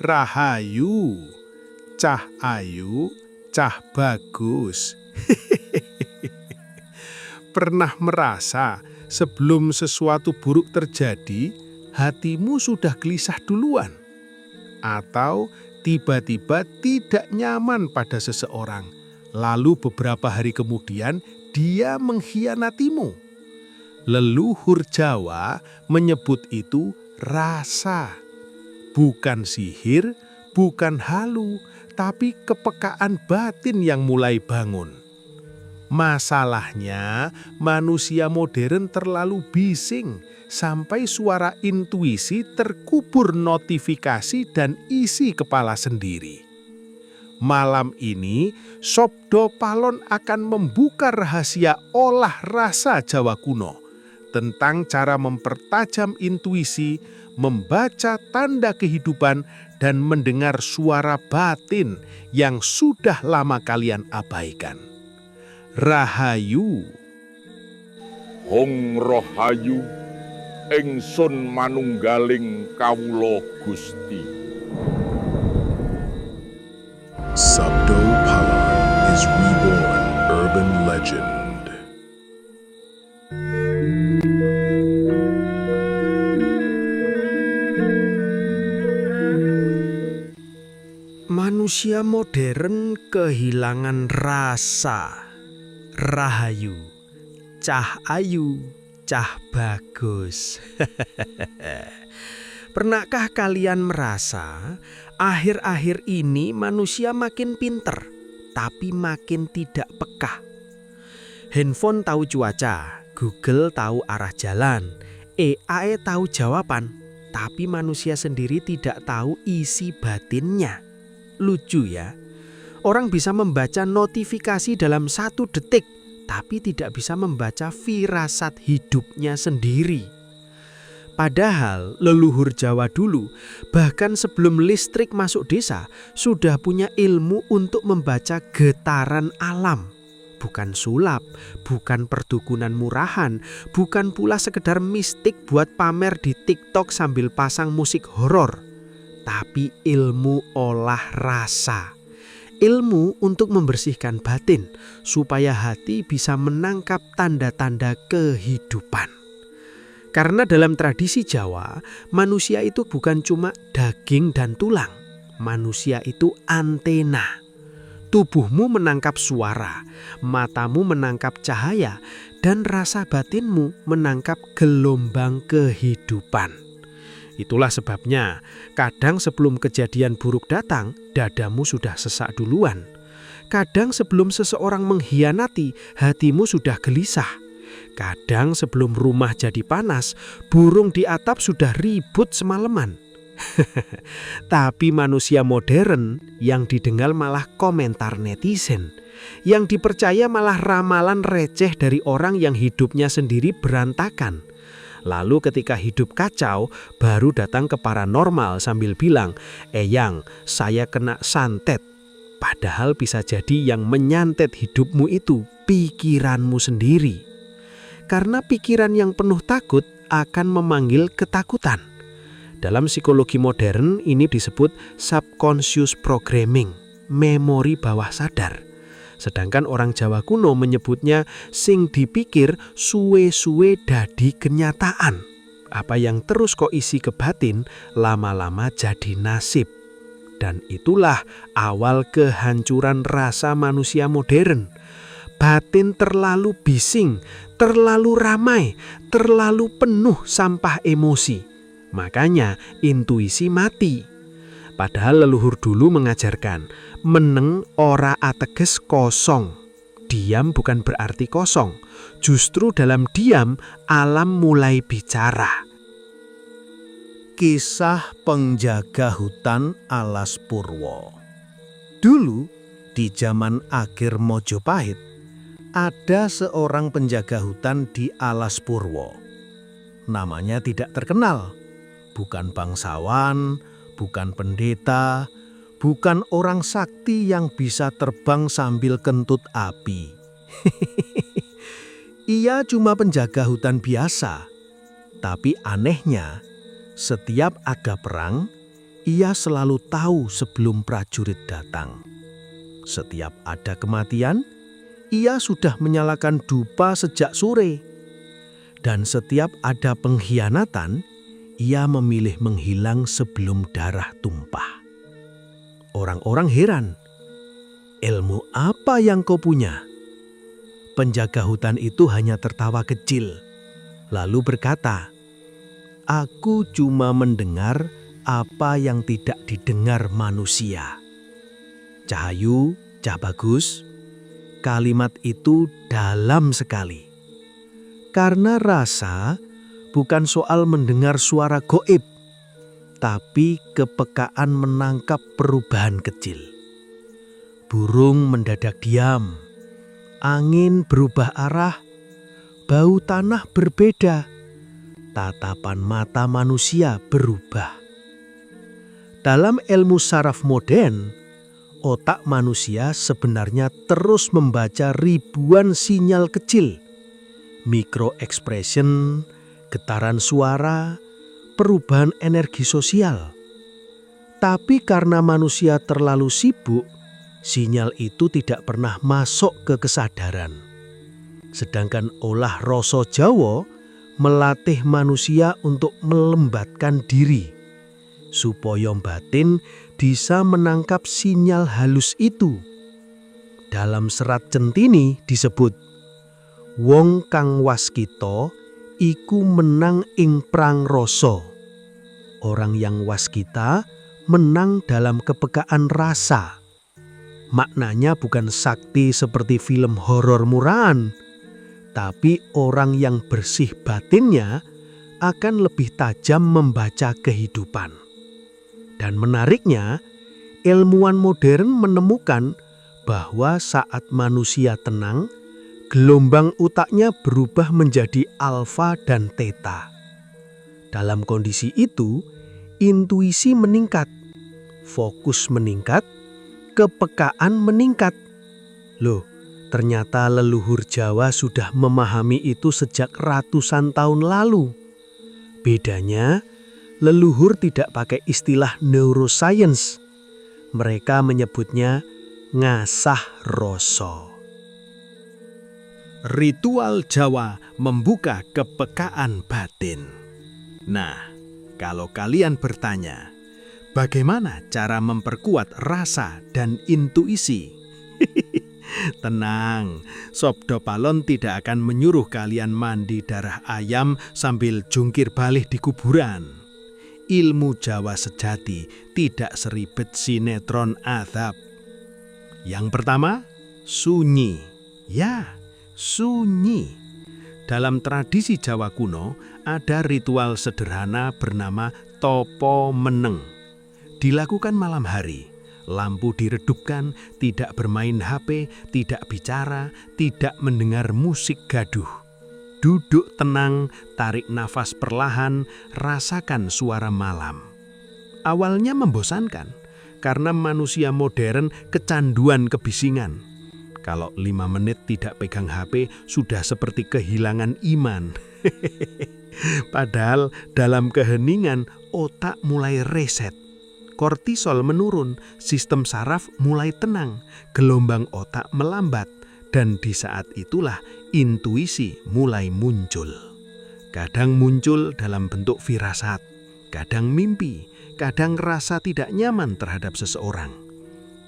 Rahayu, cah ayu, cah bagus. Pernah merasa sebelum sesuatu buruk terjadi, hatimu sudah gelisah duluan? Atau tiba-tiba tidak nyaman pada seseorang, lalu beberapa hari kemudian dia mengkhianatimu? Leluhur Jawa menyebut itu rasa. Bukan sihir, bukan halu, tapi kepekaan batin yang mulai bangun. Masalahnya, manusia modern terlalu bising sampai suara intuisi terkubur notifikasi dan isi kepala sendiri. Malam ini, Sobdo Palon akan membuka rahasia olah rasa Jawa kuno tentang cara mempertajam intuisi, membaca tanda kehidupan, dan mendengar suara batin yang sudah lama kalian abaikan. Rahayu. Hong Rohayu, ingsun manunggaling kawula Gusti. Sabdo Palon is reborn urban legend. Manusia modern kehilangan rasa. Rahayu, cah ayu, cah bagus. Pernahkah kalian merasa akhir-akhir ini manusia makin pinter, tapi makin tidak peka? Handphone tahu cuaca, Google tahu arah jalan, AI tahu jawaban, tapi manusia sendiri tidak tahu isi batinnya. Lucu ya, orang bisa membaca notifikasi dalam 1 detik, tapi tidak bisa membaca firasat hidupnya sendiri. Padahal leluhur Jawa dulu, bahkan sebelum listrik masuk desa, sudah punya ilmu untuk membaca getaran alam. Bukan sulap, bukan perdukunan murahan, bukan pula sekedar mistik buat pamer di TikTok sambil pasang musik horor. Tapi ilmu olah rasa. Ilmu untuk membersihkan batin, supaya hati bisa menangkap tanda-tanda kehidupan. Karena dalam tradisi Jawa, manusia itu bukan cuma daging dan tulang. Manusia itu antena. Tubuhmu menangkap suara, matamu menangkap cahaya, dan rasa batinmu menangkap gelombang kehidupan. Itulah sebabnya, kadang sebelum kejadian buruk datang, dadamu sudah sesak duluan. Kadang sebelum seseorang mengkhianati, hatimu sudah gelisah. Kadang sebelum rumah jadi panas, burung di atap sudah ribut semalaman. Tapi manusia modern yang didengar malah komentar netizen, yang dipercaya malah ramalan receh dari orang yang hidupnya sendiri berantakan. Lalu ketika hidup kacau, baru datang ke paranormal sambil bilang, "Eyang, saya kena santet." Padahal bisa jadi yang menyantet hidupmu itu pikiranmu sendiri. Karena pikiran yang penuh takut akan memanggil ketakutan. Dalam psikologi modern ini disebut subconscious programming, memori bawah sadar. Sedangkan orang Jawa kuno menyebutnya sing dipikir suwe-suwe dadi kenyataan. Apa yang terus kok isi ke batin, lama-lama jadi nasib. Dan itulah awal kehancuran rasa manusia modern. Batin terlalu bising, terlalu ramai, terlalu penuh sampah emosi. Makanya intuisi mati. Padahal leluhur dulu mengajarkan, meneng ora ateges kosong. Diam bukan berarti kosong. Justru dalam diam, alam mulai bicara. Kisah penjaga hutan Alas Purwo. Dulu, di zaman akhir Mojopahit, ada seorang penjaga hutan di Alas Purwo. Namanya tidak terkenal. Bukan bangsawan, bukan pendeta, bukan orang sakti yang bisa terbang sambil kentut api. Ia cuma penjaga hutan biasa. Tapi anehnya, setiap ada perang, Ia selalu tahu sebelum prajurit datang. Setiap ada kematian, ia sudah menyalakan dupa sejak sore. Dan setiap ada pengkhianatan, ia memilih menghilang sebelum darah tumpah. Orang-orang heran, ilmu apa yang kau punya? Penjaga hutan itu hanya tertawa kecil, lalu berkata, aku cuma mendengar apa yang tidak didengar manusia. Cahayu, Cah Bagus, kalimat itu dalam sekali. Karena rasa bukan soal mendengar suara goib, tapi kepekaan menangkap perubahan kecil. Burung mendadak diam, angin berubah arah, bau tanah berbeda, tatapan mata manusia berubah. Dalam ilmu saraf modern, otak manusia sebenarnya terus membaca ribuan sinyal kecil, micro expression, getaran suara, perubahan energi sosial. Tapi karena manusia terlalu sibuk, sinyal itu tidak pernah masuk ke kesadaran. Sedangkan olah rasa Jawa melatih manusia untuk melembatkan diri, supaya batin bisa menangkap sinyal halus itu. Dalam serat Centini disebut, wong kang waskita iku menang ing prang rasa. Orang yang waskita menang dalam kepekaan rasa. Maknanya bukan sakti seperti film horor murahan, tapi orang yang bersih batinnya akan lebih tajam membaca kehidupan. Dan menariknya, ilmuwan modern menemukan bahwa saat manusia tenang, gelombang otaknya berubah menjadi alfa dan theta. Dalam kondisi itu, intuisi meningkat, fokus meningkat, kepekaan meningkat. Loh, ternyata leluhur Jawa sudah memahami itu sejak ratusan tahun lalu. Bedanya, leluhur tidak pakai istilah neuroscience. Mereka menyebutnya ngasah rasa. Ritual Jawa membuka kepekaan batin. Nah, kalau kalian bertanya, bagaimana cara memperkuat rasa dan intuisi? Tenang, Sabda Palon tidak akan menyuruh kalian mandi darah ayam sambil jungkir balik di kuburan. Ilmu Jawa sejati tidak seribet sinetron azab. Yang pertama, sunyi. Ya, sunyi. Dalam tradisi Jawa kuno ada ritual sederhana bernama topo meneng. Dilakukan malam hari, lampu diredupkan, tidak bermain HP, tidak bicara, tidak mendengar musik gaduh. Duduk tenang, tarik nafas perlahan, rasakan suara malam. Awalnya membosankan, karena manusia modern kecanduan kebisingan. Kalau 5 menit tidak pegang HP, sudah seperti kehilangan iman. Padahal dalam keheningan, otak mulai reset. Kortisol menurun, sistem saraf mulai tenang, gelombang otak melambat. Dan di saat itulah intuisi mulai muncul. Kadang muncul dalam bentuk firasat, kadang mimpi, kadang rasa tidak nyaman terhadap seseorang.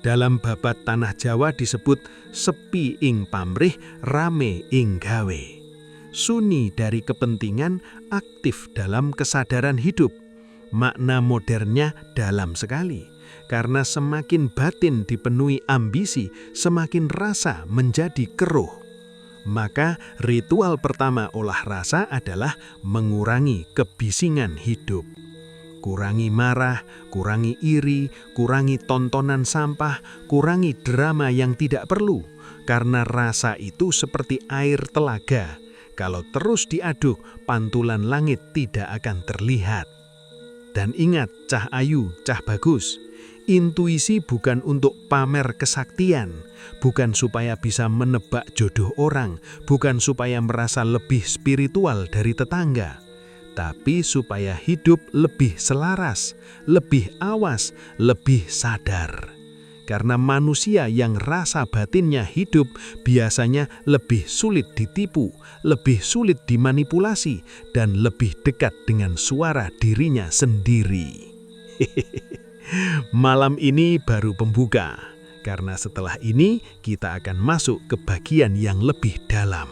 Dalam babat tanah Jawa disebut sepi ing pamrih, rame ing gawe. Sunyi dari kepentingan, aktif dalam kesadaran hidup. Makna modernnya dalam sekali. Karena semakin batin dipenuhi ambisi, semakin rasa menjadi keruh. Maka ritual pertama olah rasa adalah mengurangi kebisingan hidup. Kurangi marah, kurangi iri, kurangi tontonan sampah, kurangi drama yang tidak perlu. Karena rasa itu seperti air telaga. Kalau terus diaduk, pantulan langit tidak akan terlihat. Dan ingat, Cah Ayu, Cah Bagus, intuisi bukan untuk pamer kesaktian, bukan supaya bisa menebak jodoh orang, bukan supaya merasa lebih spiritual dari tetangga. tapi supaya hidup lebih selaras, lebih awas, lebih sadar. Karena manusia yang rasa batinnya hidup biasanya lebih sulit ditipu, lebih sulit dimanipulasi, dan lebih dekat dengan suara dirinya sendiri. Malam ini baru pembuka, karena setelah ini kita akan masuk ke bagian yang lebih dalam.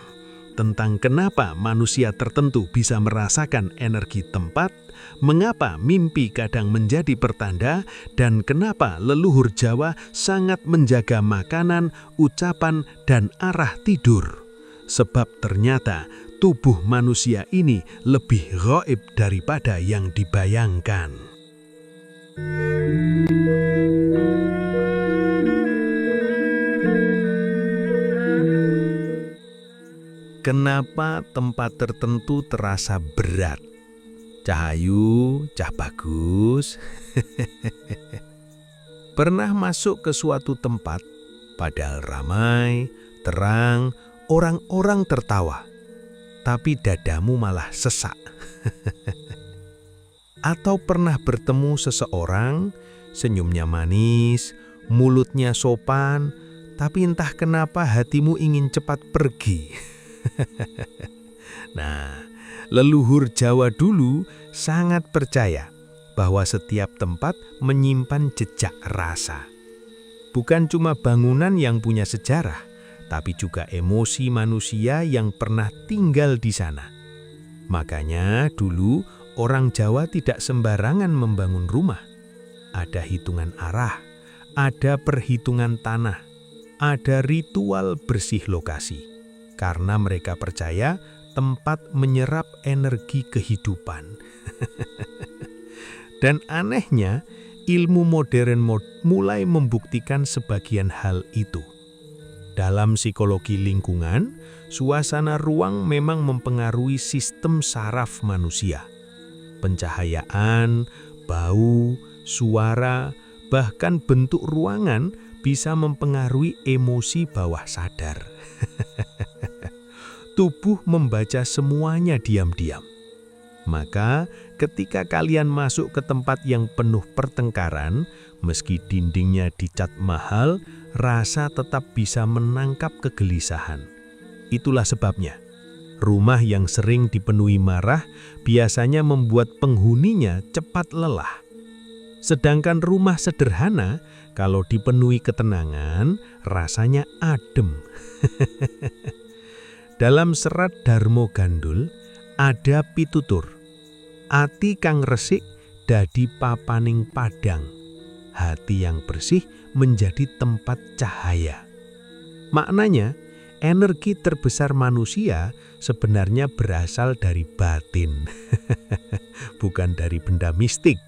Tentang kenapa manusia tertentu bisa merasakan energi tempat, mengapa mimpi kadang menjadi pertanda, dan kenapa leluhur Jawa sangat menjaga makanan, ucapan, dan arah tidur. Sebab ternyata tubuh manusia ini lebih gaib daripada yang dibayangkan. Kenapa tempat tertentu terasa berat? Cahayu, Cah Bagus. Pernah masuk ke suatu tempat, padahal ramai, terang, orang-orang tertawa, tapi dadamu malah sesak. Atau pernah bertemu seseorang, senyumnya manis, mulutnya sopan, tapi entah kenapa hatimu ingin cepat pergi. Nah, leluhur Jawa dulu sangat percaya bahwa setiap tempat menyimpan jejak rasa. Bukan cuma bangunan yang punya sejarah, tapi juga emosi manusia yang pernah tinggal di sana. Makanya dulu orang Jawa tidak sembarangan membangun rumah. Ada hitungan arah, ada perhitungan tanah, ada ritual bersih lokasi. Karena mereka percaya tempat menyerap energi kehidupan. Dan anehnya, ilmu modern mulai membuktikan sebagian hal itu. Dalam psikologi lingkungan, suasana ruang memang mempengaruhi sistem saraf manusia. Pencahayaan, bau, suara, bahkan bentuk ruangan bisa mempengaruhi emosi bawah sadar. Tubuh membaca semuanya diam-diam. Maka ketika kalian masuk ke tempat yang penuh pertengkaran, meski dindingnya dicat mahal, rasa tetap bisa menangkap kegelisahan. Itulah sebabnya, rumah yang sering dipenuhi marah biasanya membuat penghuninya cepat lelah. Sedangkan rumah sederhana, kalau dipenuhi ketenangan, rasanya adem. Dalam serat Darmo Gandul ada pitutur, ati kang resik dadi papaning padang, hati yang bersih menjadi tempat cahaya. Maknanya, energi terbesar manusia sebenarnya berasal dari batin, bukan dari benda mistik.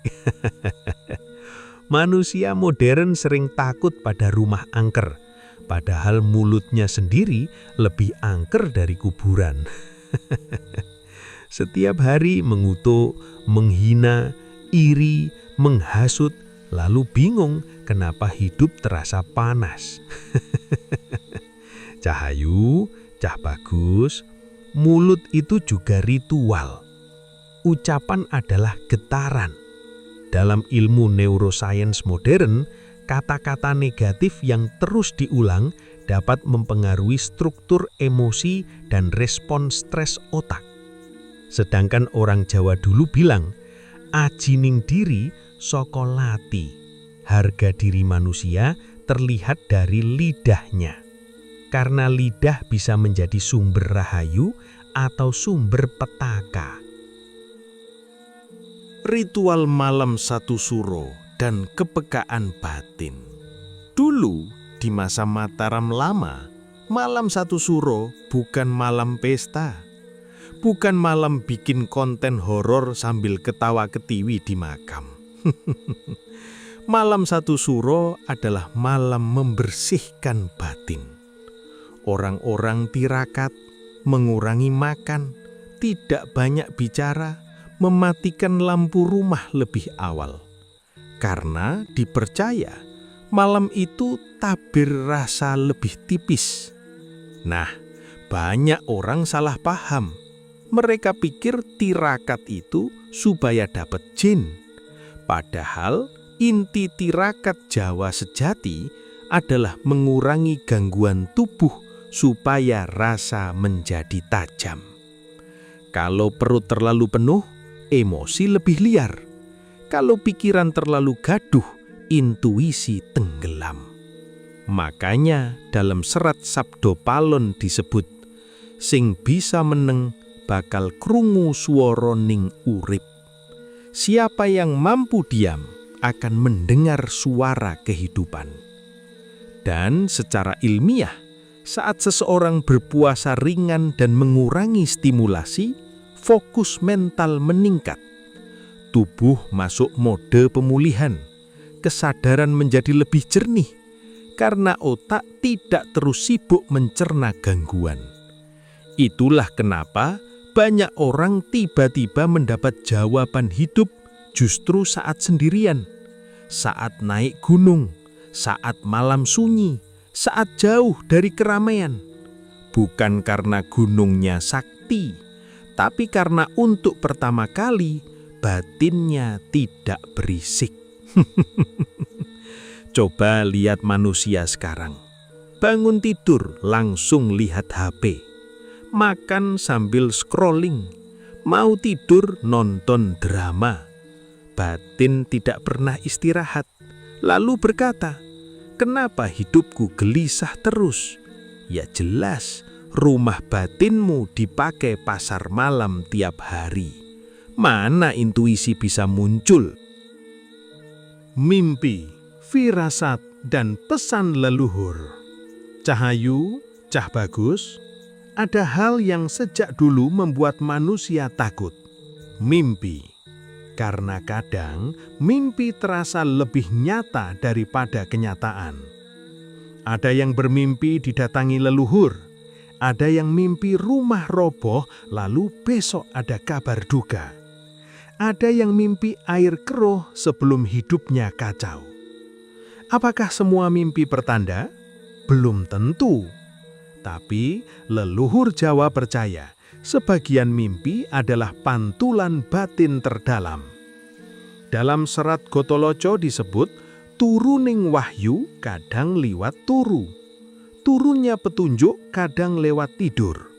Manusia modern sering takut pada rumah angker, padahal mulutnya sendiri lebih angker dari kuburan. Setiap hari mengutuk, menghina, iri, menghasut, lalu bingung kenapa hidup terasa panas. Cahayu, Cah Bagus, mulut itu juga ritual. Ucapan adalah getaran. Dalam ilmu neuroscience modern, kata-kata negatif yang terus diulang dapat mempengaruhi struktur emosi dan respon stres otak. Sedangkan orang Jawa dulu bilang, ajining diri saka lati. Harga diri manusia terlihat dari lidahnya. Karena lidah bisa menjadi sumber rahayu atau sumber petaka. Ritual malam satu suro dan kepekaan batin. Dulu di masa Mataram lama, malam satu suro bukan malam pesta. Bukan malam bikin konten horor sambil ketawa ketiwi di makam. Malam satu suro adalah malam membersihkan batin. Orang-orang tirakat, mengurangi makan, tidak banyak bicara, mematikan lampu rumah lebih awal. Karena dipercaya malam itu tabir rasa lebih tipis. Nah, banyak orang salah paham. mereka pikir tirakat itu supaya dapat jin. Padahal inti tirakat Jawa sejati adalah mengurangi gangguan tubuh supaya rasa menjadi tajam. Kalau perut terlalu penuh, emosi lebih liar. Kalau pikiran terlalu gaduh, intuisi tenggelam. Makanya dalam serat Sabdo Palon disebut, sing bisa meneng bakal krungu swara ning urip. Siapa yang mampu diam akan mendengar suara kehidupan. Dan secara ilmiah, saat seseorang berpuasa ringan dan mengurangi stimulasi, fokus mental meningkat. Tubuh masuk mode pemulihan, kesadaran menjadi lebih jernih, karena otak tidak terus sibuk mencerna gangguan. Itulah kenapa banyak orang tiba-tiba mendapat jawaban hidup justru saat sendirian, saat naik gunung, saat malam sunyi, saat jauh dari keramaian. Bukan karena gunungnya sakti, tapi karena untuk pertama kali batinnya tidak berisik. Coba lihat manusia sekarang. Bangun tidur langsung lihat HP. Makan sambil scrolling. Mau tidur nonton drama. Batin tidak pernah istirahat. Lalu berkata, "Kenapa hidupku gelisah terus?" Ya jelas, rumah batinmu dipakai pasar malam tiap hari. Mana intuisi bisa muncul? Mimpi, firasat, dan pesan leluhur. Cahayu, Cah Bagus, ada hal yang sejak dulu membuat manusia takut. Mimpi. Karena kadang mimpi terasa lebih nyata daripada kenyataan. Ada yang bermimpi didatangi leluhur. Ada yang mimpi rumah roboh lalu besok ada kabar duka. Ada yang mimpi air keruh sebelum hidupnya kacau. Apakah semua mimpi pertanda? Belum tentu. Tapi leluhur Jawa percaya sebagian mimpi adalah pantulan batin terdalam. Dalam serat Gotoloco disebut, turuning wahyu kadang liwat turu. Turunnya petunjuk kadang lewat tidur.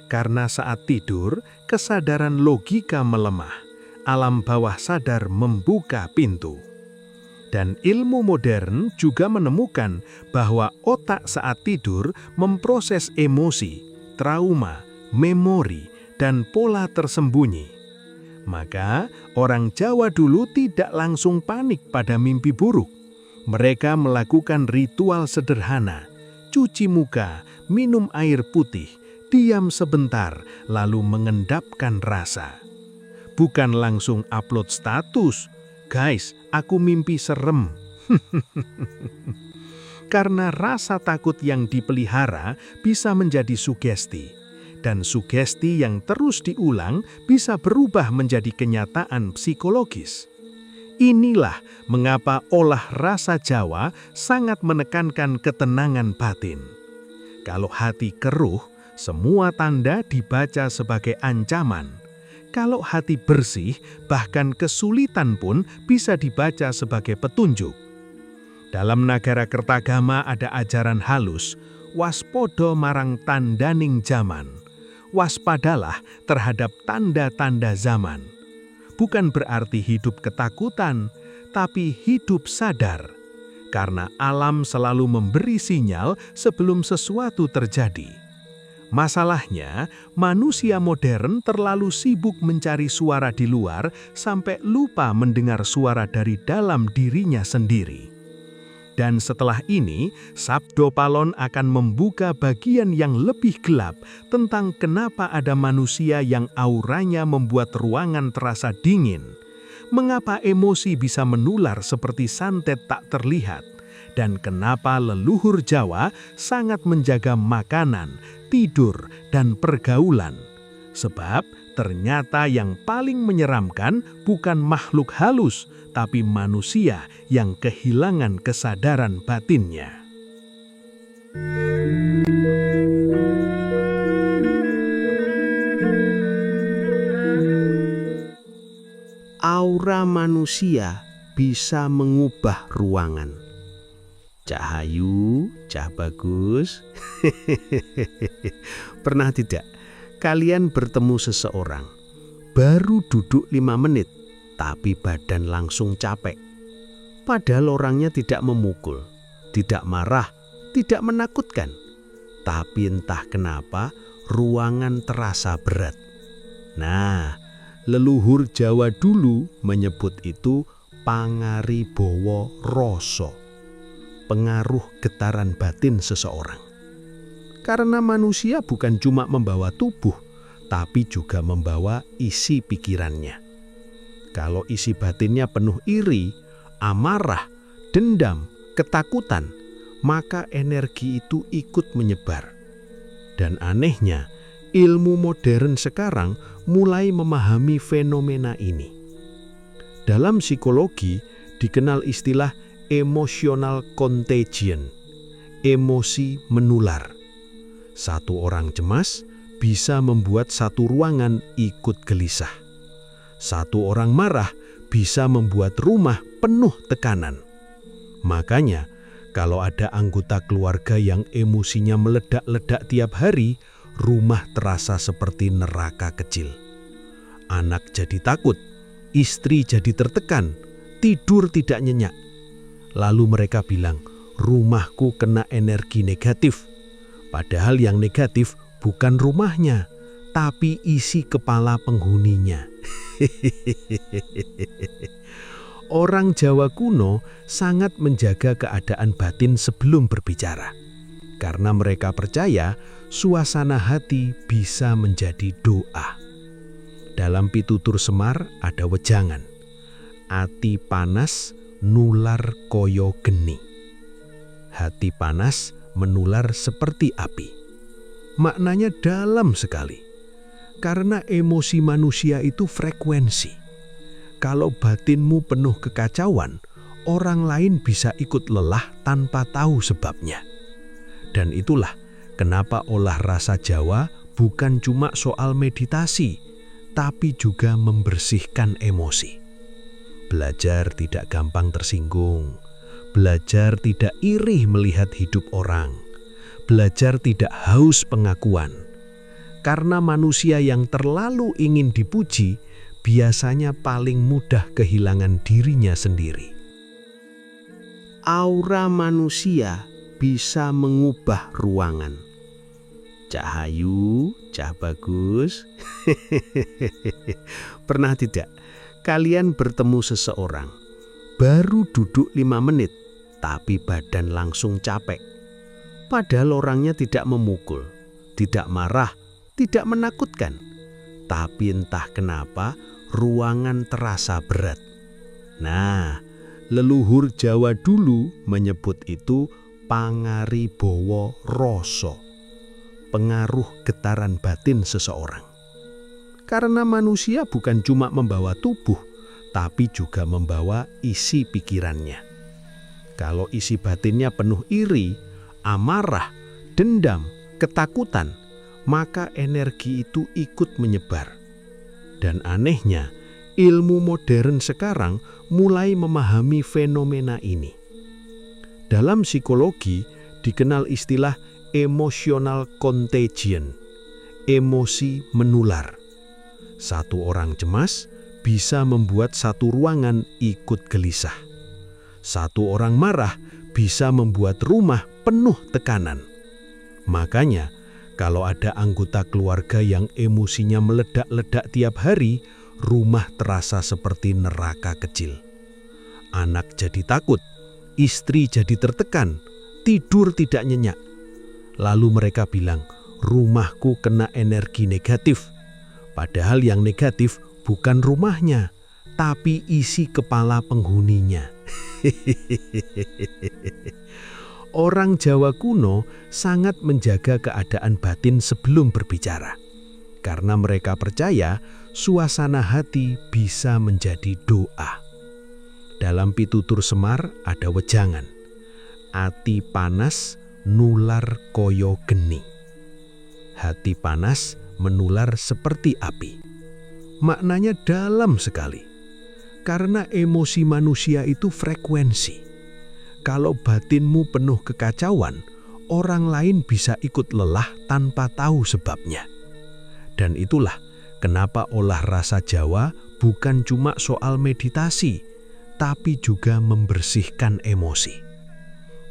Karena saat tidur, kesadaran logika melemah. Alam bawah sadar membuka pintu. Dan ilmu modern juga menemukan bahwa otak saat tidur memproses emosi, trauma, memori, dan pola tersembunyi. Maka orang Jawa dulu tidak langsung panik pada mimpi buruk. Mereka melakukan ritual sederhana, cuci muka, minum air putih, diam sebentar, lalu mengendapkan rasa. Bukan langsung upload status, "Guys, aku mimpi serem." Karena rasa takut yang dipelihara bisa menjadi sugesti, dan sugesti yang terus diulang bisa berubah menjadi kenyataan psikologis. Inilah mengapa olah rasa Jawa sangat menekankan ketenangan batin. Kalau hati keruh, semua tanda dibaca sebagai ancaman. Kalau hati bersih, bahkan kesulitan pun bisa dibaca sebagai petunjuk. Dalam Nagara Kertagama ada ajaran halus, waspodo marang tandaning zaman. Waspadalah terhadap tanda-tanda zaman. Bukan berarti hidup ketakutan, tapi hidup sadar. Karena alam selalu memberi sinyal sebelum sesuatu terjadi. Masalahnya, manusia modern terlalu sibuk mencari suara di luar sampai lupa mendengar suara dari dalam dirinya sendiri. Dan setelah ini, Sabdo Palon akan membuka bagian yang lebih gelap tentang kenapa ada manusia yang auranya membuat ruangan terasa dingin, mengapa emosi bisa menular seperti santet tak terlihat, dan kenapa leluhur Jawa sangat menjaga makanan, tidur, dan pergaulan. Sebab ternyata yang paling menyeramkan bukan makhluk halus, tapi manusia yang kehilangan kesadaran batinnya. Aura manusia bisa mengubah ruangan. Cak Hayu, Cak Bagus. Pernah tidak kalian bertemu seseorang, baru duduk 5 menit, tapi badan langsung capek? Padahal orangnya tidak memukul, tidak marah, tidak menakutkan. Tapi entah kenapa ruangan terasa berat. Nah, leluhur Jawa dulu menyebut itu pangaribawa rasa, pengaruh getaran batin seseorang. Karena manusia bukan cuma membawa tubuh, tapi juga membawa isi pikirannya. Kalau isi batinnya penuh iri, amarah, dendam, ketakutan, maka energi itu ikut menyebar. Dan anehnya, ilmu modern sekarang mulai memahami fenomena ini. Dalam psikologi dikenal istilah emotional contagion, emosi menular. Satu orang cemas bisa membuat satu ruangan ikut gelisah. Satu orang marah bisa membuat rumah penuh tekanan. Makanya, kalau ada anggota keluarga yang emosinya meledak-ledak tiap hari, rumah terasa seperti neraka kecil. Anak jadi takut, istri jadi tertekan, tidur tidak nyenyak. Lalu mereka bilang, rumahku kena energi negatif. Padahal yang negatif bukan rumahnya, tapi isi kepala penghuninya. Orang Jawa kuno sangat menjaga keadaan batin sebelum berbicara. Karena mereka percaya suasana hati bisa menjadi doa. Dalam pitutur Semar ada wejangan. Ati panas nular koyo geni. Hati panas menular seperti api. Maknanya dalam sekali. Karena emosi manusia itu frekuensi. Kalau batinmu penuh kekacauan, orang lain bisa ikut lelah tanpa tahu sebabnya. Dan itulah kenapa olah rasa Jawa bukan cuma soal meditasi, tapi juga membersihkan emosi. Belajar tidak gampang tersinggung, belajar tidak iri melihat hidup orang, belajar tidak haus pengakuan. Karena manusia yang terlalu ingin dipuji, biasanya paling mudah kehilangan dirinya sendiri. Aura manusia bisa mengubah ruangan. Cak Hayu, Cak Bagus. Pernah tidak kalian bertemu seseorang, baru duduk 5 menit, tapi badan langsung capek? Padahal orangnya tidak memukul, tidak marah, tidak menakutkan. Tapi entah kenapa ruangan terasa berat. Nah, leluhur Jawa dulu menyebut itu pangaribawa rasa, pengaruh getaran batin seseorang. Karena manusia bukan cuma membawa tubuh, tapi juga membawa isi pikirannya. Kalau isi batinnya penuh iri, amarah, dendam, ketakutan, maka energi itu ikut menyebar. Dan anehnya, ilmu modern sekarang mulai memahami fenomena ini. Dalam psikologi dikenal istilah emotional contagion, emosi menular. Satu orang cemas bisa membuat satu ruangan ikut gelisah. Satu orang marah bisa membuat rumah penuh tekanan. Makanya, kalau ada anggota keluarga yang emosinya meledak-ledak tiap hari, rumah terasa seperti neraka kecil. Anak jadi takut, istri jadi tertekan, tidur tidak nyenyak. Lalu mereka bilang, rumahku kena energi negatif. Padahal yang negatif bukan rumahnya, tapi isi kepala penghuninya. Orang Jawa kuno sangat menjaga keadaan batin sebelum berbicara. Karena mereka percaya suasana hati bisa menjadi doa. Dalam pitutur Semar ada wejangan. Ati panas nular koyo geni. Hati panas menular seperti api. Maknanya dalam sekali. Karena emosi manusia itu frekuensi. Kalau batinmu penuh kekacauan, orang lain bisa ikut lelah tanpa tahu sebabnya. Dan itulah kenapa olah rasa Jawa bukan cuma soal meditasi, tapi juga membersihkan emosi.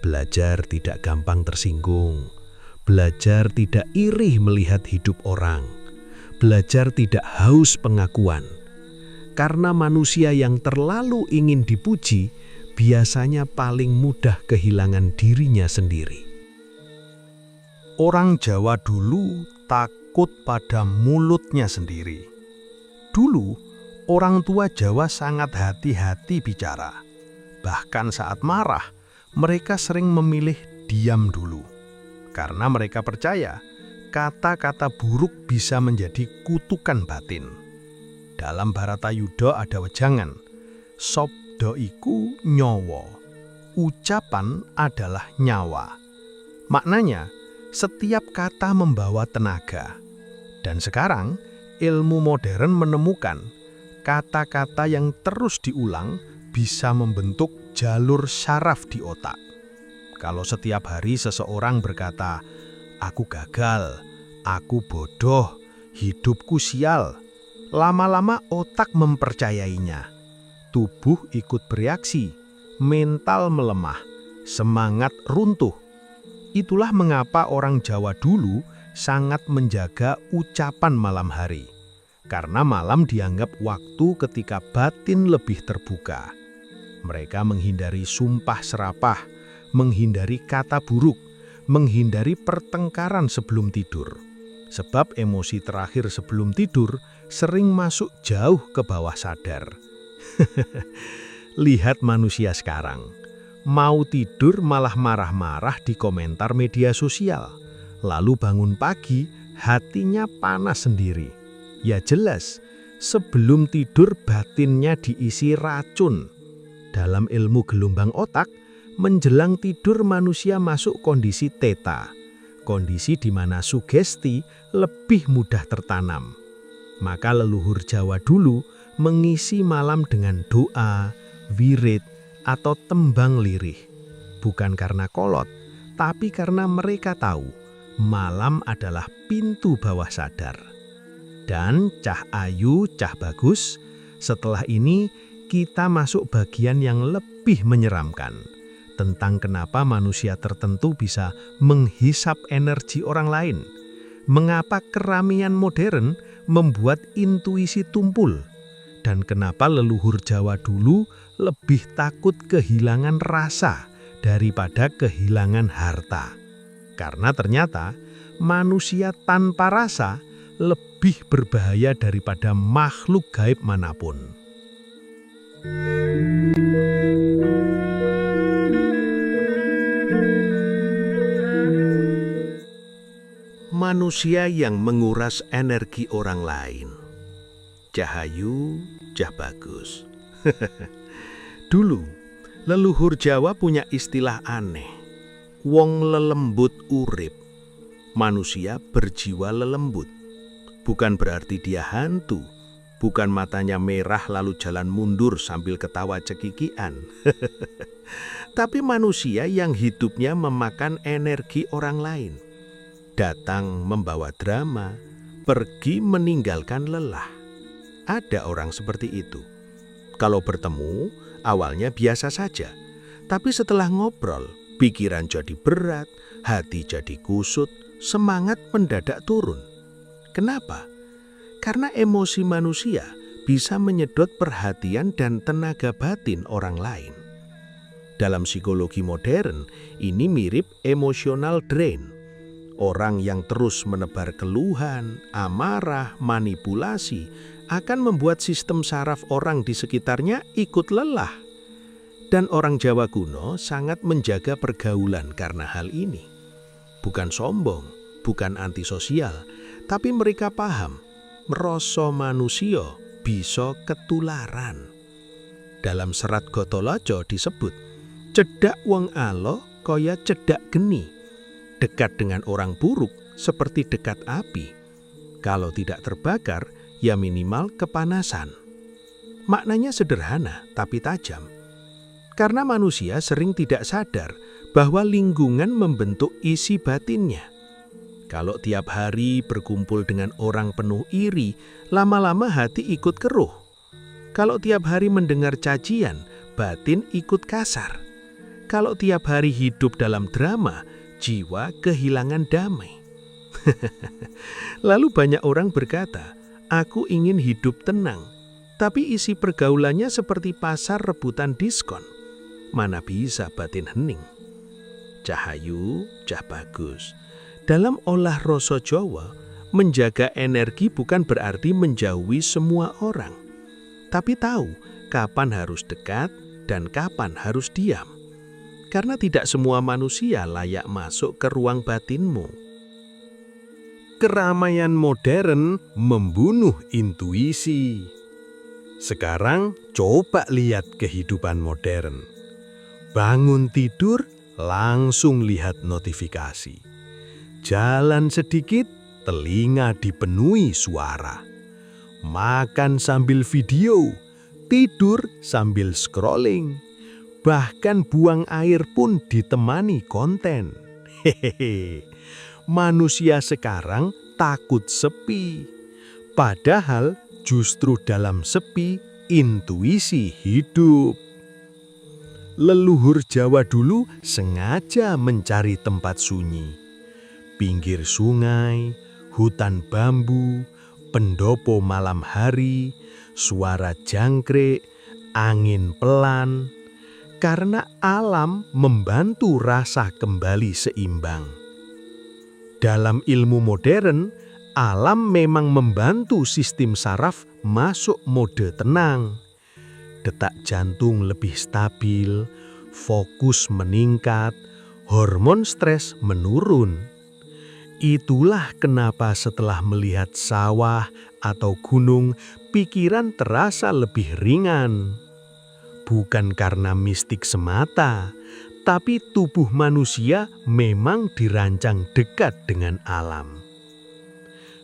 Belajar tidak gampang tersinggung, belajar tidak iri melihat hidup orang, belajar tidak haus pengakuan. Karena manusia yang terlalu ingin dipuji, biasanya paling mudah kehilangan dirinya sendiri. Orang Jawa dulu takut pada mulutnya sendiri. Dulu, orang tua Jawa sangat hati-hati bicara. Bahkan saat marah, mereka sering memilih diam dulu. Karena mereka percaya, kata-kata buruk bisa menjadi kutukan batin. Dalam Bharatayuda ada wejangan, sabda iku nyawa, ucapan adalah nyawa. Maknanya, setiap kata membawa tenaga. Dan sekarang, ilmu modern menemukan kata-kata yang terus diulang bisa membentuk jalur saraf di otak. Kalau setiap hari seseorang berkata, "Aku gagal, aku bodoh, hidupku sial," lama-lama otak mempercayainya. Tubuh ikut bereaksi, mental melemah, semangat runtuh. Itulah mengapa orang Jawa dulu sangat menjaga ucapan malam hari. Karena malam dianggap waktu ketika batin lebih terbuka. Mereka menghindari sumpah serapah, menghindari kata buruk, menghindari pertengkaran sebelum tidur. Sebab emosi terakhir sebelum tidur sering masuk jauh ke bawah sadar. Lihat manusia sekarang. Mau tidur malah marah-marah di komentar media sosial. Lalu bangun pagi, hatinya panas sendiri. Ya jelas, sebelum tidur batinnya diisi racun. Dalam ilmu gelombang otak, menjelang tidur manusia masuk kondisi theta. Kondisi di mana sugesti lebih mudah tertanam. Maka leluhur Jawa dulu mengisi malam dengan doa, wirid, atau tembang lirih. Bukan karena kolot, tapi karena mereka tahu malam adalah pintu bawah sadar. Dan cah ayu, cah bagus, setelah ini kita masuk bagian yang lebih menyeramkan. Tentang kenapa manusia tertentu bisa menghisap energi orang lain. Mengapa keramaian modern membuat intuisi tumpul. Dan kenapa leluhur Jawa dulu lebih takut kehilangan rasa daripada kehilangan harta. Karena ternyata manusia tanpa rasa lebih berbahaya daripada makhluk gaib manapun. Manusia yang menguras energi orang lain. Cahayu, cah bagus. Dulu, leluhur Jawa punya istilah aneh. Wong lelembut urip. Manusia berjiwa lelembut. Bukan berarti dia hantu. Bukan matanya merah lalu jalan mundur sambil ketawa cekikian. Tapi manusia yang hidupnya memakan energi orang lain. Datang membawa drama, pergi meninggalkan lelah. Ada orang seperti itu. Kalau bertemu, awalnya biasa saja. Tapi setelah ngobrol, pikiran jadi berat, hati jadi kusut, semangat mendadak turun. Kenapa? Karena emosi manusia bisa menyedot perhatian dan tenaga batin orang lain. Dalam psikologi modern, ini mirip emotional drain. Orang yang terus menebar keluhan, amarah, manipulasi akan membuat sistem saraf orang di sekitarnya ikut lelah. Dan orang Jawa kuno sangat menjaga pergaulan karena hal ini. Bukan sombong, bukan antisosial, tapi mereka paham, merasa manusia bisa ketularan. Dalam serat Gotolajo disebut, cedak wong alo kaya cedak geni. Dekat dengan orang buruk seperti dekat api. Kalau tidak terbakar, ya minimal kepanasan. Maknanya sederhana tapi tajam. Karena manusia sering tidak sadar bahwa lingkungan membentuk isi batinnya. Kalau tiap hari berkumpul dengan orang penuh iri, lama-lama hati ikut keruh. Kalau tiap hari mendengar cacian, batin ikut kasar. Kalau tiap hari hidup dalam drama, jiwa kehilangan damai. Lalu banyak orang berkata, "Aku ingin hidup tenang," tapi isi pergaulannya seperti pasar rebutan diskon. Mana bisa batin hening? Cahayu, Cah Bagus. Dalam olah rasa Jawa, menjaga energi bukan berarti menjauhi semua orang, tapi tahu kapan harus dekat dan kapan harus diam. Karena tidak semua manusia layak masuk ke ruang batinmu. Keramaian modern membunuh intuisi. Sekarang coba lihat kehidupan modern. Bangun tidur, langsung lihat notifikasi. Jalan sedikit, telinga dipenuhi suara. Makan sambil video, tidur sambil scrolling. Bahkan buang air pun ditemani konten. Hehehe. Manusia sekarang takut sepi. Padahal justru dalam sepi, intuisi hidup. Leluhur Jawa dulu sengaja mencari tempat sunyi. Pinggir sungai, hutan bambu, pendopo malam hari, suara jangkrik, angin pelan. Karena alam membantu rasa kembali seimbang. Dalam ilmu modern, alam memang membantu sistem saraf masuk mode tenang. Detak jantung lebih stabil, fokus meningkat, hormon stres menurun. Itulah kenapa setelah melihat sawah atau gunung, pikiran terasa lebih ringan. Bukan karena mistik semata, tapi tubuh manusia memang dirancang dekat dengan alam.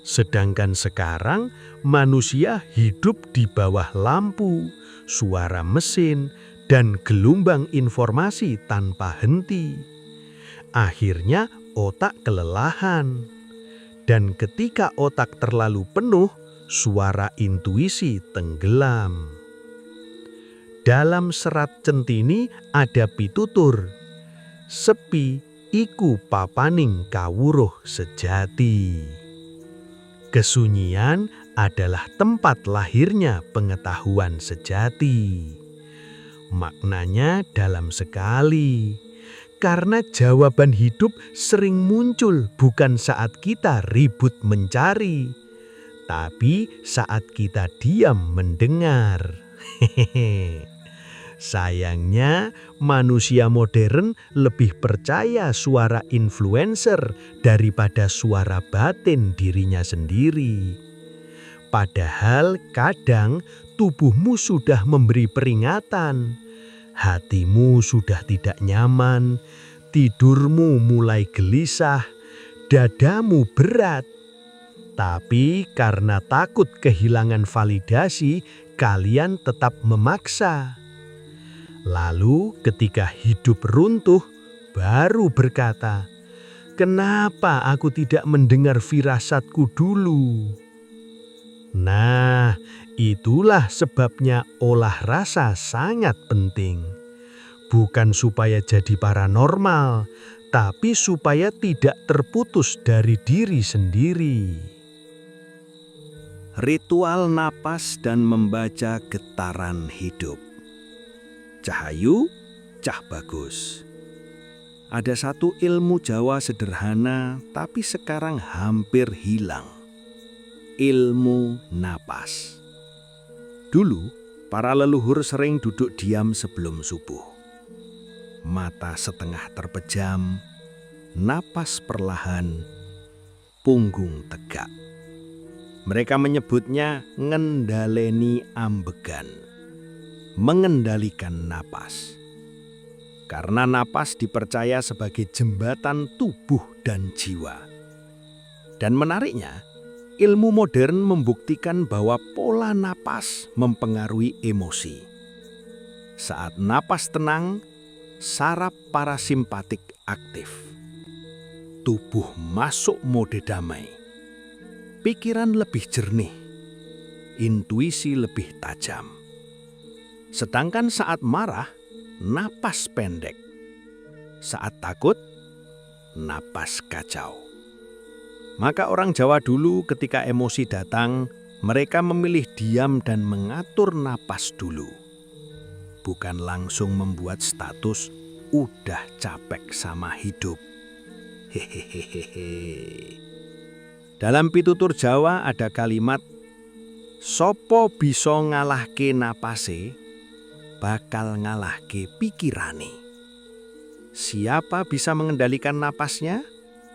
Sedangkan sekarang manusia hidup di bawah lampu, suara mesin, dan gelombang informasi tanpa henti. Akhirnya otak kelelahan. Dan ketika otak terlalu penuh, suara intuisi tenggelam. Dalam serat Centini ada pitutur, sepi iku papaning kawuruh sejati. Kesunyian adalah tempat lahirnya pengetahuan sejati. Maknanya dalam sekali, karena jawaban hidup sering muncul bukan saat kita ribut mencari, tapi saat kita diam mendengar. Hehehe. Sayangnya, manusia modern lebih percaya suara influencer daripada suara batin dirinya sendiri. Padahal kadang tubuhmu sudah memberi peringatan, hatimu sudah tidak nyaman, tidurmu mulai gelisah, dadamu berat. Tapi karena takut kehilangan validasi, kalian tetap memaksa. Lalu ketika hidup runtuh, baru berkata, "Kenapa aku tidak mendengar firasatku dulu?" Nah, itulah sebabnya olah rasa sangat penting. Bukan supaya jadi paranormal, tapi supaya tidak terputus dari diri sendiri. Ritual napas dan membaca getaran hidup. Cahayu, Cah Bagus. Ada satu ilmu Jawa sederhana tapi sekarang hampir hilang. Ilmu napas. Dulu, para leluhur sering duduk diam sebelum subuh. Mata setengah terpejam, napas perlahan, punggung tegak. Mereka menyebutnya ngendaleni ambegan. Mengendalikan napas. Karena napas dipercaya sebagai jembatan tubuh dan jiwa. Dan menariknya, Ilmu modern membuktikan bahwa pola napas mempengaruhi emosi. Saat napas tenang, saraf parasimpatik aktif. Tubuh masuk mode damai. Pikiran lebih jernih. Intuisi lebih tajam. Sedangkan saat marah, napas pendek. Saat takut, napas kacau. Maka orang Jawa dulu ketika emosi datang, mereka memilih diam dan mengatur napas dulu. Bukan langsung membuat status, udah capek sama hidup. Hehehehe. Dalam pitutur Jawa ada kalimat, sopo bisa ngalahke napase, bakal ngalahke pikirane. Siapa bisa mengendalikan napasnya,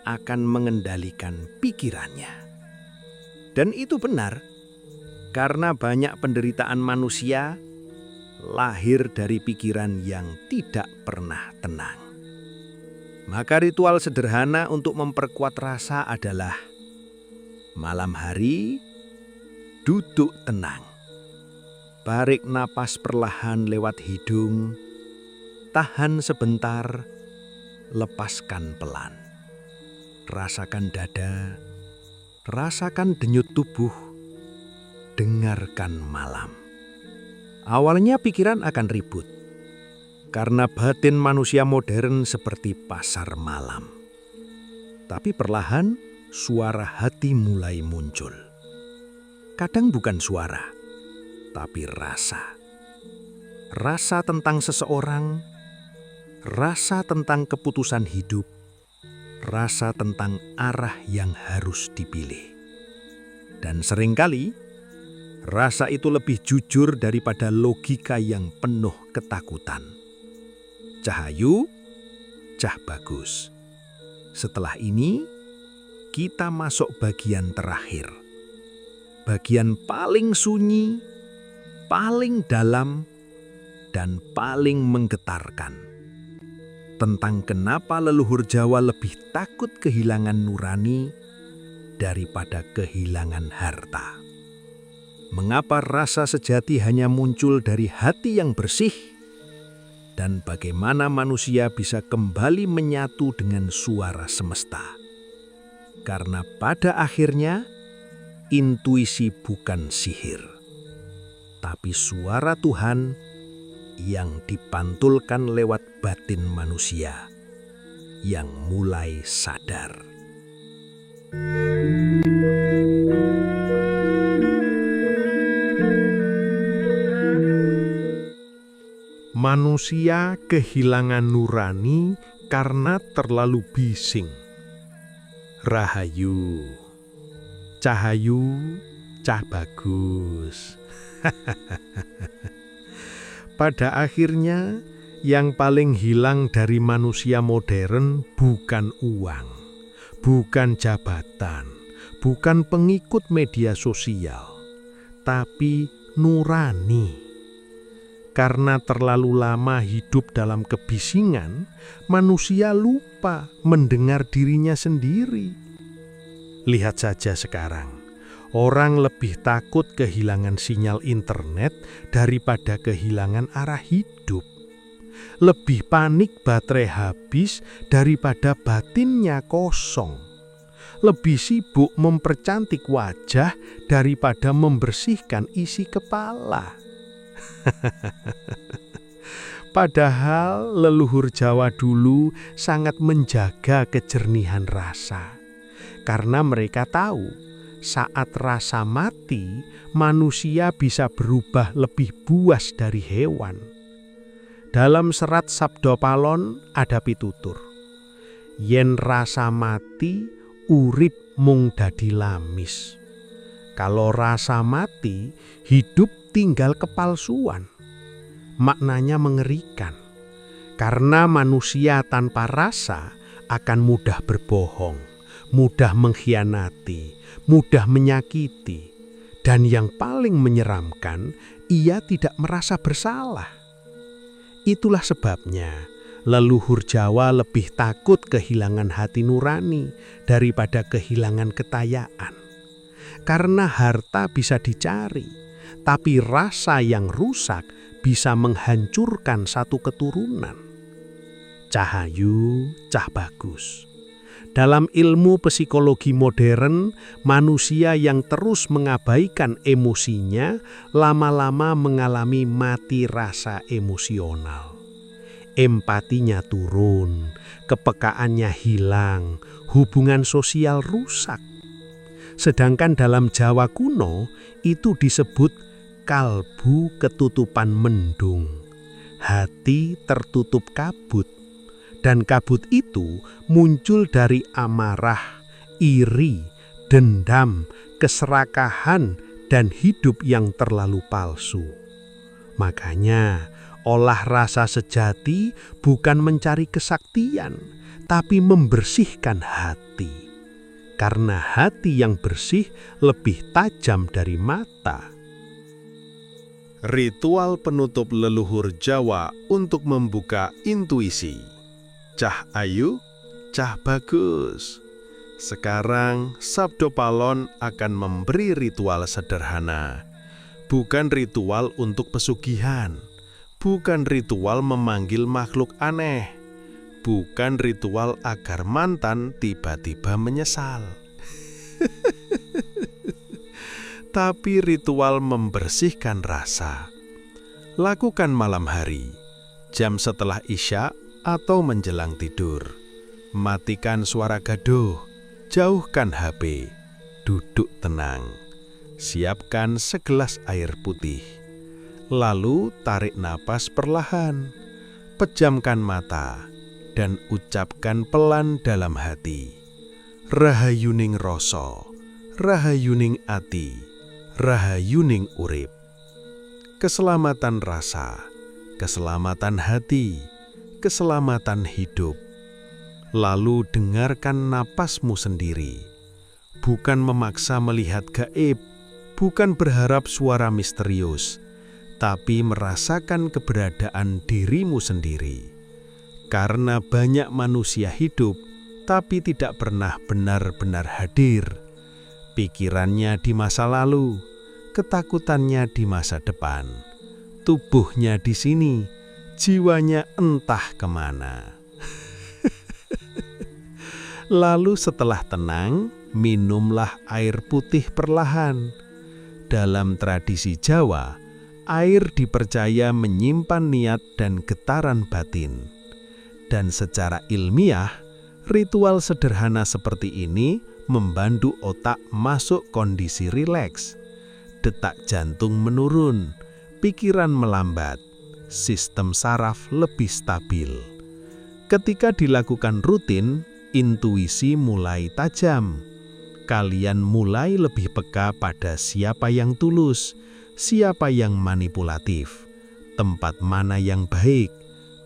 akan mengendalikan pikirannya. Dan itu benar, karena banyak penderitaan manusia lahir dari pikiran yang tidak pernah tenang. Maka ritual sederhana untuk memperkuat rasa adalah malam hari duduk tenang. Tarik napas perlahan lewat hidung, tahan sebentar, lepaskan pelan. Rasakan dada, rasakan denyut tubuh, dengarkan malam. Awalnya pikiran akan ribut, karena batin manusia modern seperti pasar malam. Tapi perlahan suara hati mulai muncul. Kadang bukan suara, tapi rasa. Rasa tentang seseorang, rasa tentang keputusan hidup, rasa tentang arah yang harus dipilih. Dan seringkali, rasa itu lebih jujur daripada logika yang penuh ketakutan. Cahayu, cah bagus. Setelah ini, kita masuk bagian terakhir. Bagian paling sunyi, paling dalam, dan paling menggetarkan. Tentang kenapa leluhur Jawa lebih takut kehilangan nurani daripada kehilangan harta. Mengapa rasa sejati hanya muncul dari hati yang bersih, dan bagaimana manusia bisa kembali menyatu dengan suara semesta. Karena pada akhirnya, intuisi bukan sihir, tapi suara Tuhan yang dipantulkan lewat batin manusia yang mulai sadar. Manusia kehilangan nurani karena terlalu bising. Rahayu, cahayu, cah bagus. Pada akhirnya, yang paling hilang dari manusia modern bukan uang, bukan jabatan, bukan pengikut media sosial, tapi nurani. Karena terlalu lama hidup dalam kebisingan, manusia lupa mendengar dirinya sendiri. Lihat saja sekarang. Orang lebih takut kehilangan sinyal internet daripada kehilangan arah hidup. Lebih panik baterai habis daripada batinnya kosong. Lebih sibuk mempercantik wajah daripada membersihkan isi kepala. Padahal leluhur Jawa dulu sangat menjaga kejernihan rasa. Karena mereka tahu, saat rasa mati, manusia bisa berubah lebih buas dari hewan. Dalam serat Sabda Palon ada pitutur. Yen rasa mati, urip mung dadi lamis. Kalau rasa mati, hidup tinggal kepalsuan. Maknanya mengerikan. Karena manusia tanpa rasa akan mudah berbohong, mudah mengkhianati, mudah menyakiti, dan yang paling menyeramkan, ia tidak merasa bersalah. Itulah sebabnya leluhur Jawa lebih takut kehilangan hati nurani daripada kehilangan kekayaan. karena harta bisa dicari, tapi rasa yang rusak bisa menghancurkan satu keturunan. Cah ayu, cah bagus. Dalam ilmu psikologi modern, manusia yang terus mengabaikan emosinya lama-lama mengalami mati rasa emosional. Empatinya turun, kepekaannya hilang, hubungan sosial rusak. Sedangkan dalam Jawa kuno itu disebut kalbu ketutupan mendung, hati tertutup kabut. Dan kabut itu muncul dari amarah, iri, dendam, keserakahan, dan hidup yang terlalu palsu. Makanya, olah rasa sejati bukan mencari kesaktian, tapi membersihkan hati. Karena hati yang bersih lebih tajam dari mata. Ritual penutup leluhur Jawa untuk membuka intuisi. Cah ayu, cah bagus. Sekarang Sabdo Palon akan memberi ritual sederhana. Bukan ritual untuk pesugihan. Bukan ritual memanggil makhluk aneh. Bukan ritual agar mantan tiba-tiba menyesal. Tapi ritual membersihkan rasa. Lakukan malam hari, jam setelah Isya atau menjelang tidur. Matikan suara gaduh, jauhkan HP, duduk tenang. Siapkan segelas air putih. Lalu tarik napas perlahan, pejamkan mata, dan ucapkan pelan dalam hati. Rahayuning rasa, rahayuning ati, rahayuning urip. Keselamatan rasa, keselamatan hati, keselamatan hidup. Lalu dengarkan napasmu sendiri. Bukan memaksa melihat gaib, bukan berharap suara misterius, tapi merasakan keberadaan dirimu sendiri. Karena banyak manusia hidup, tapi tidak pernah benar-benar hadir. Pikirannya di masa lalu, ketakutannya di masa depan, tubuhnya di sini, jiwanya entah kemana. Lalu setelah tenang, minumlah air putih perlahan. Dalam tradisi Jawa, air dipercaya menyimpan niat dan getaran batin. Dan secara ilmiah, ritual sederhana seperti ini membantu otak masuk kondisi rileks. Detak jantung menurun, pikiran melambat, sistem saraf lebih stabil. Ketika dilakukan rutin, intuisi mulai tajam. Kalian mulai lebih peka pada siapa yang tulus, siapa yang manipulatif, tempat mana yang baik,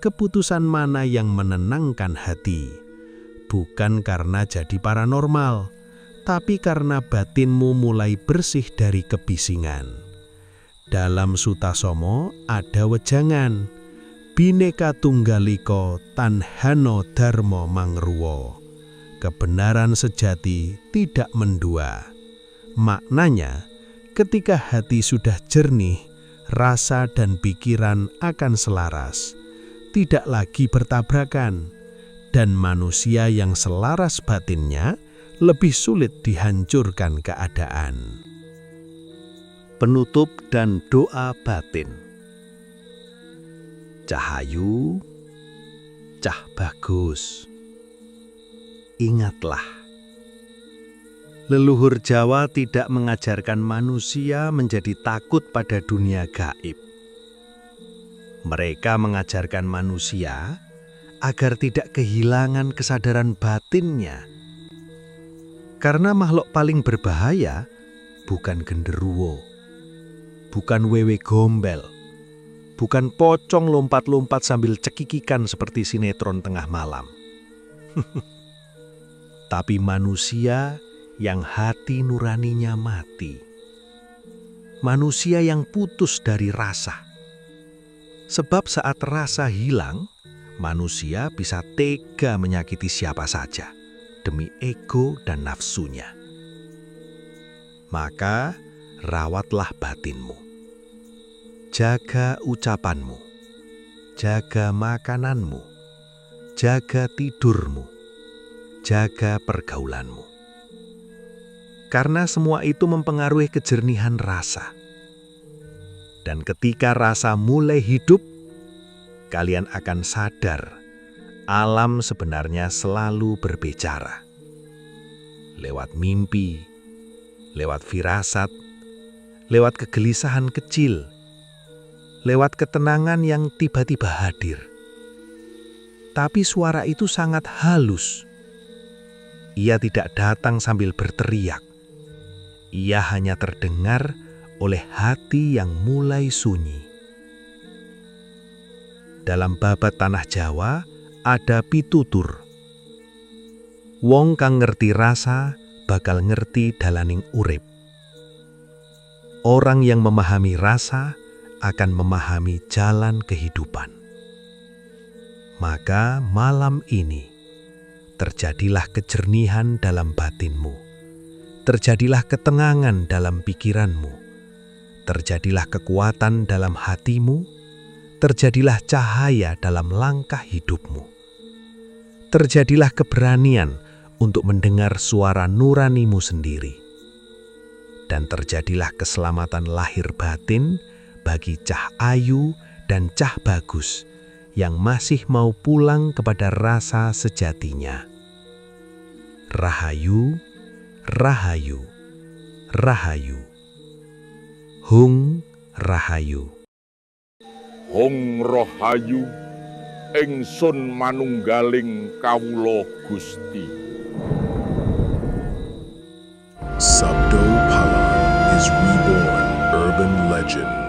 keputusan mana yang menenangkan hati. Bukan karena jadi paranormal, tapi karena batinmu mulai bersih dari kebisingan. Dalam Sutasoma ada wejangan, Bhinneka Tunggal Ika Tanhana Dharma Mangruwa. Kebenaran sejati tidak mendua. Maknanya, ketika hati sudah jernih, rasa dan pikiran akan selaras, tidak lagi bertabrakan, dan manusia yang selaras batinnya lebih sulit dihancurkan keadaan. Penutup dan doa batin. Cahayu, cah bagus. Ingatlah, leluhur Jawa tidak mengajarkan manusia menjadi takut pada dunia gaib. Mereka mengajarkan manusia agar tidak kehilangan kesadaran batinnya. Karena makhluk paling berbahaya bukan genderuwo, bukan wewe gombel, bukan pocong lompat-lompat sambil cekikikan seperti sinetron tengah malam. Tapi manusia yang hati nuraninya mati. Manusia yang putus dari rasa. Sebab saat rasa hilang, manusia bisa tega menyakiti siapa saja demi ego dan nafsunya. Maka rawatlah batinmu. Jaga ucapanmu, jaga makananmu, jaga tidurmu, jaga pergaulanmu. Karena semua itu mempengaruhi kejernihan rasa. Dan ketika rasa mulai hidup, kalian akan sadar alam sebenarnya selalu berbicara. Lewat mimpi, lewat firasat, lewat kegelisahan kecil, lewat ketenangan yang tiba-tiba hadir. Tapi suara itu sangat halus. Ia tidak datang sambil berteriak. Ia hanya terdengar oleh hati yang mulai sunyi. Dalam babat tanah Jawa ada pitutur. Wong kang ngerti rasa bakal ngerti dalaning urip. Orang yang memahami rasa akan memahami jalan kehidupan. Maka malam ini terjadilah kejernihan dalam batinmu, terjadilah ketenangan dalam pikiranmu, terjadilah kekuatan dalam hatimu, terjadilah cahaya dalam langkah hidupmu, terjadilah keberanian untuk mendengar suara nuranimu sendiri, dan terjadilah keselamatan lahir batin bagi Cah Ayu dan Cah Bagus yang masih mau pulang kepada rasa sejatinya. Rahayu, Rahayu, Rahayu. Hung Rahayu. Hong Rahayu ingsun manunggaling kawula Gusti. Sabdo Palan is reborn urban legend.